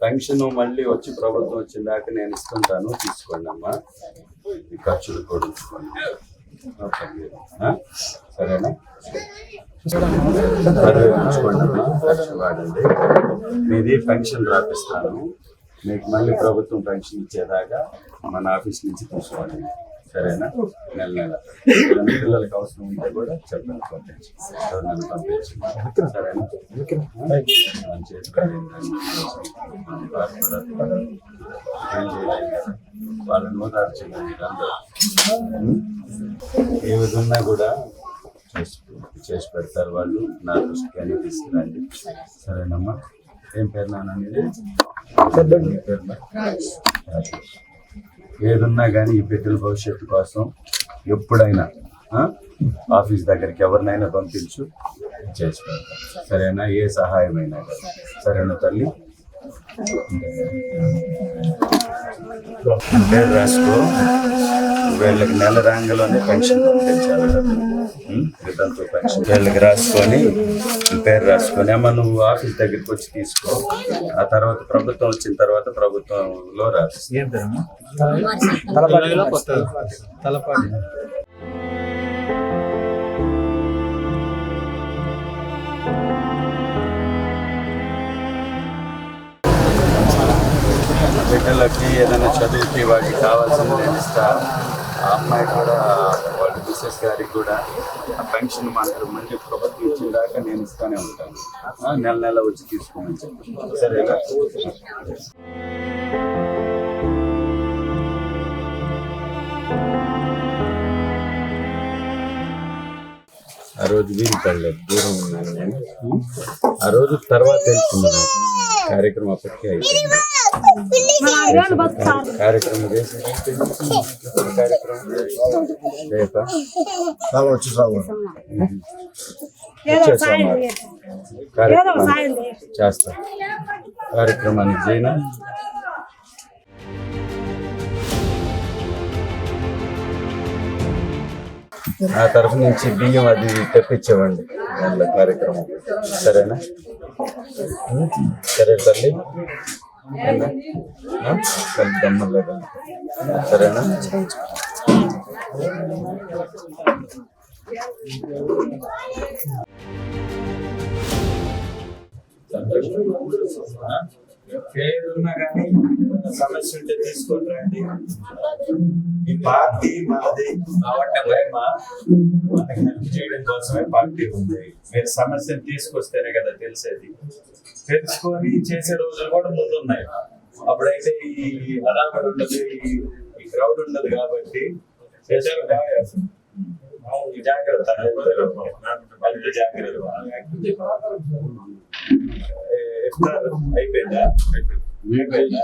Pension మళ్ళీ వచ్చి ప్రభుత్వం వచ్చిన దాకా నేను ఇస్తుంటాను, తీసుకోండి అమ్మా. ఈ ఖర్చులు కూడా ఉంచుకోండి, సరేనా? ఉంచుకోండి అమ్మా, ఖర్చు వాడండి. మీది పెన్షన్ రాపిస్తాను, మీకు మళ్ళీ ప్రభుత్వం పెన్షన్ ఇచ్చేదాకా మన ఆఫీస్ నుంచి తీసుకోండి, సరేనా? నెల నెల పిల్లలకి అవసరం ఉంటే కూడా చెప్పండి, పంపించి నన్ను పంపించండి, సరేనా? వాళ్ళని ఓదార్చండి, ఏ విధంగా కూడా చేసి పెడతారు వాళ్ళు, నా దృష్టికి అని తీసుకురండి, సరేనమ్మా? ఏం పేరు నాన్న? ఏదున్నా కానీ ఈ బిడ్డల భవిష్యత్తు కోసం ఎప్పుడైనా ఆఫీస్ దగ్గరికి ఎవరినైనా పంపించు, చేసి పెడతాం, సరేనా? ఏ సహాయమైనా సరేనా తల్లి? పేరు రాసుకో, వీళ్ళకి నెల రాంగలోనే పెన్షన్ పంపించాలి, వితంతు పెన్షన్ వీళ్ళకి రాసుకొని పేరు రాసుకొని అమ్మ నువ్వు ఆఫీస్ దగ్గరికి వచ్చి తీసుకో. ఆ తర్వాత ప్రభుత్వం వచ్చిన తర్వాత ప్రభుత్వంలో రాసి తలపాడి బిడ్డలకి ఏదైనా చదువుకి వాటికి కావాల్సింది నేను ఇస్తా. ఆ అమ్మాయి కూడా వాళ్ళ మిసెస్ గారికి కూడా ఆ పెన్షన్ మాత్రం మళ్ళీ ప్రభుత్వం ఇచ్చిన దాకా నేను ఇస్తానే ఉంటాను, నెల నెల వచ్చి తీసుకోమని చెప్పి, సరేనా? ఆ రోజు వీలు పడలేదు, దూరం ఉన్నాను నేను. ఆ రోజు తర్వాత తెలిసింది నాకు, కార్యక్రమం అప్పటికే అయిపోయింది. కార్యక్రమం రేపా కార్యక్రమం చేస్తా, కార్యక్రమానికి చేయనా? ఆ తరఫు నుంచి బియ్యం అది తెప్పించేవండి వాళ్ళ కార్యక్రమం, సరేనా? సరే తల్లి, దమ్మలేదా? సరేనా? ఏదున్నా కానీ సమస్య ఉంటే తీసుకొని రండి. ఈ పార్టీ మనది కాబట్టి మనకి హెల్ప్ చేయడం కోసమే పార్టీ ఉంది. మీరు సమస్యను తీసుకొస్తేనే కదా తెలిసేది. తెలుసుకొని చేసే రోజులు కూడా ముందున్నాయి. అప్పుడైతే ఈ హడావిడి ఉండదు, ఈ క్రౌడ్ ఉండదు కాబట్టి చేసారు జాగ్రత్త, జాగ్రత్త. అయిపోయిందా? అయిపోయిందా?